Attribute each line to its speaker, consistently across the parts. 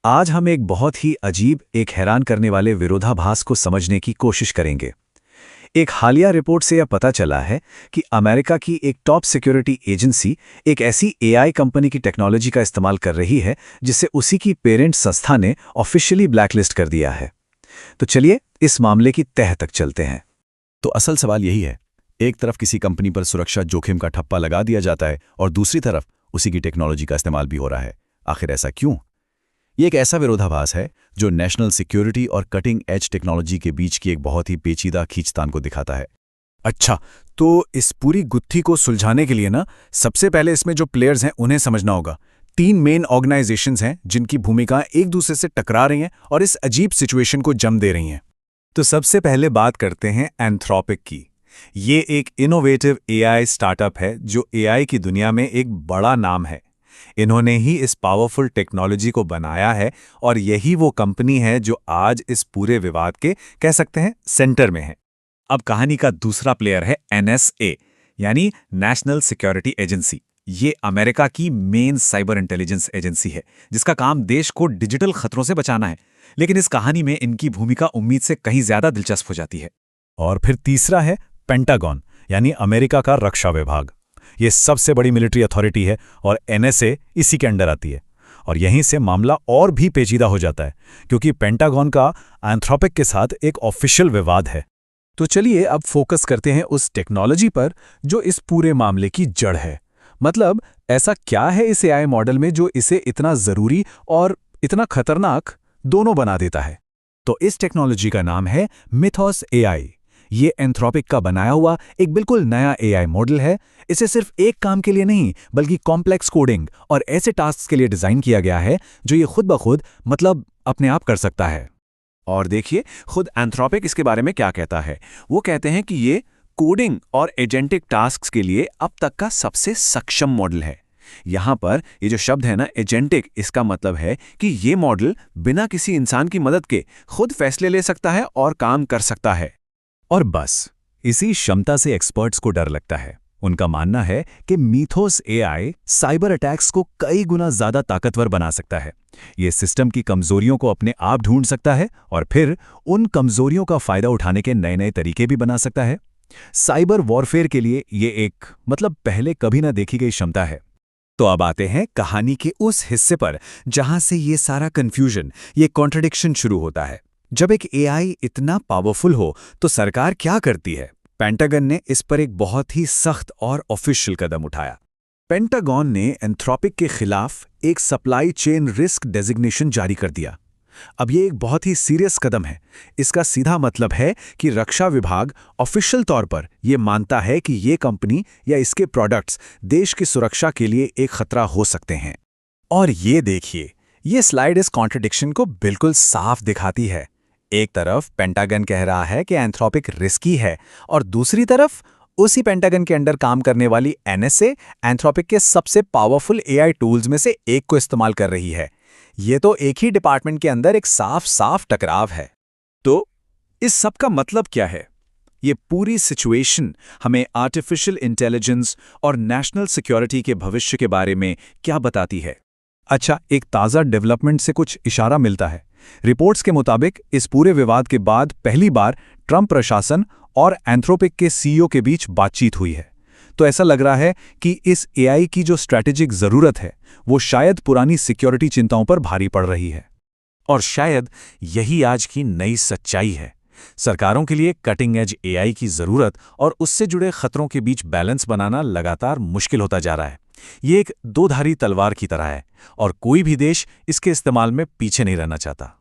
Speaker 1: आज हम एक बहुत ही अजीब, एक हैरान करने वाले विरोधाभास को समझने की कोशिश करेंगे। एक हालिया रिपोर्ट से यह पता चला है कि अमेरिका की एक टॉप सिक्योरिटी एजेंसी एक ऐसी एआई कंपनी की टेक्नोलॉजी का इस्तेमाल कर रही है जिसे उसी की पेरेंट संस्था ने ऑफिशियली ब्लैकलिस्ट कर दिया है। तो चलिए इस मामले की तह तक चलते हैं।
Speaker 2: तो असल सवाल यही है, एक तरफ किसी कंपनी पर सुरक्षा जोखिम का ठप्पा लगा दिया जाता है और दूसरी तरफ उसी की टेक्नोलॉजी का इस्तेमाल भी हो रहा है। आखिर ऐसा क्यों? ये एक ऐसा विरोधाभास है जो नेशनल सिक्योरिटी और कटिंग एज टेक्नोलॉजी के बीच की एक बहुत ही पेचीदा खींचतान को दिखाता है।
Speaker 3: अच्छा, तो इस पूरी गुत्थी को सुलझाने के लिए सबसे पहले इसमें जो प्लेयर्स हैं उन्हें समझना होगा। 3 मेन ऑर्गेनाइजेशंस हैं जिनकी भूमिका एक दूसरे से टकरा रही हैं और इस अजीब सिचुएशन को जम दे रही हैं। तो सबसे पहले बात करते हैं एंथ्रोपिक की। ये एक इनोवेटिव एआई स्टार्टअप है जो एआई की दुनिया में एक बड़ा नाम है। इन्होंने ही इस पावरफुल टेक्नोलॉजी को बनाया है और यही वो कंपनी है जो आज इस पूरे विवाद के कह सकते हैं सेंटर में है। अब कहानी का दूसरा प्लेयर है एनएसए, यानी नेशनल सिक्योरिटी एजेंसी। ये अमेरिका की मेन साइबर इंटेलिजेंस एजेंसी है जिसका काम देश को डिजिटल खतरों से बचाना है। लेकिन इस कहानी में इनकी भूमिका उम्मीद से कहीं ज्यादा दिलचस्प हो जाती है।
Speaker 1: और फिर तीसरा है पेंटागन, यानी अमेरिका का रक्षा विभाग। ये सबसे बड़ी मिलिट्री अथॉरिटी है और एनएसए इसी के अंडर आती है। और यहीं से मामला और भी पेचीदा हो जाता है क्योंकि पेंटागन का एंथ्रोपिक के साथ एक ऑफिशियल विवाद है।
Speaker 3: तो चलिए अब फोकस करते हैं उस टेक्नोलॉजी पर जो इस पूरे मामले की जड़ है। मतलब ऐसा क्या है इस एआई मॉडल में जो इसे इतना जरूरी और इतना खतरनाक दोनों बना देता है?
Speaker 1: तो इस टेक्नोलॉजी का नाम है मिथोस एआई। ये एंथ्रोपिक का बनाया हुआ एक बिल्कुल नया एआई मॉडल है। इसे सिर्फ एक काम के लिए नहीं बल्कि कॉम्प्लेक्स कोडिंग और ऐसे टास्क के लिए डिजाइन किया गया है जो ये खुद ब खुद अपने आप कर सकता है।
Speaker 2: और देखिए खुद एंथ्रोपिक इसके बारे में क्या कहता है। वो कहते हैं कि ये कोडिंग और एजेंटिक टास्क्स के लिए अब तक का सबसे सक्षम मॉडल है। यहां पर ये जो शब्द है एजेंटिक, इसका मतलब है कि ये मॉडल बिना किसी इंसान की मदद के खुद फैसले ले सकता है और काम कर सकता है।
Speaker 1: और बस इसी क्षमता से एक्सपर्ट्स को डर लगता है। उनका मानना है कि मिथोस एआई साइबर अटैक्स को कई गुना ज्यादा ताकतवर बना सकता है। ये सिस्टम की कमजोरियों को अपने आप ढूंढ सकता है और फिर उन कमजोरियों का फायदा उठाने के नए नए तरीके भी बना सकता है। साइबर वॉरफेयर के लिए ये एक पहले कभी ना देखी गई क्षमता है।
Speaker 3: तो अब आते हैं कहानी के उस हिस्से पर जहां से ये सारा कंफ्यूजन, ये कॉन्ट्रडिक्शन शुरू होता है। जब एक एआई इतना पावरफुल हो तो सरकार क्या करती है? पेंटागन ने इस पर एक बहुत ही सख्त और ऑफिशियल कदम उठाया। पेंटागन ने एंथ्रोपिक के खिलाफ एक सप्लाई चेन रिस्क डेजिग्नेशन जारी कर दिया। अब ये एक बहुत ही सीरियस कदम है। इसका सीधा मतलब है कि रक्षा विभाग ऑफिशियल तौर पर यह मानता है कि ये कंपनी या इसके प्रोडक्ट्स देश की सुरक्षा के लिए एक खतरा हो सकते हैं। और ये देखिए, ये स्लाइड इस कॉन्ट्रडिक्शन को बिल्कुल साफ दिखाती है। एक तरफ पेंटागन कह रहा है कि एंथ्रोपिक रिस्की है और दूसरी तरफ उसी पेंटागन के अंडर काम करने वाली एनएसए एंथ्रोपिक के सबसे पावरफुल एआई टूल्स में से एक को इस्तेमाल कर रही है। ये तो एक ही डिपार्टमेंट के अंदर एक साफ टकराव है। तो इस सब का मतलब क्या है? ये पूरी सिचुएशन हमें आर्टिफिशियल इंटेलिजेंस और नेशनल सिक्योरिटी के भविष्य के बारे में क्या बताती है?
Speaker 1: अच्छा, एक ताज़ा डेवलपमेंट से कुछ इशारा मिलता है। रिपोर्ट्स के मुताबिक इस पूरे विवाद के बाद पहली बार ट्रंप प्रशासन और एंथ्रोपिक के सीईओ के बीच बातचीत हुई है। तो ऐसा लग रहा है कि इस एआई की जो स्ट्रैटेजिक ज़रूरत है वो शायद पुरानी सिक्योरिटी चिंताओं पर भारी पड़ रही है।
Speaker 3: और शायद यही आज की नई सच्चाई है। सरकारों के लिए कटिंग एज एआई की ज़रूरत और उससे जुड़े खतरों के बीच बैलेंस बनाना लगातार मुश्किल होता जा रहा है। ये एक दो-धारी तलवार की तरह है और कोई भी देश इसके इस्तेमाल में पीछे नहीं रहना चाहता।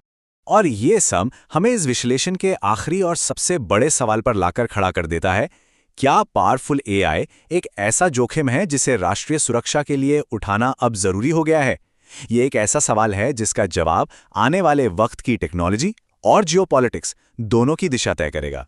Speaker 3: और ये सब हमें इस विश्लेषण के आखिरी और सबसे बड़े सवाल पर लाकर खड़ा कर देता है, क्या पावरफुल एआई एक ऐसा जोखिम है जिसे राष्ट्रीय सुरक्षा के लिए उठाना अब जरूरी हो गया है? ये एक ऐसा सवाल है जिसका जवाब आने वाले वक्त की टेक्नोलॉजी और जियोपॉलिटिक्स दोनों की दिशा तय करेगा।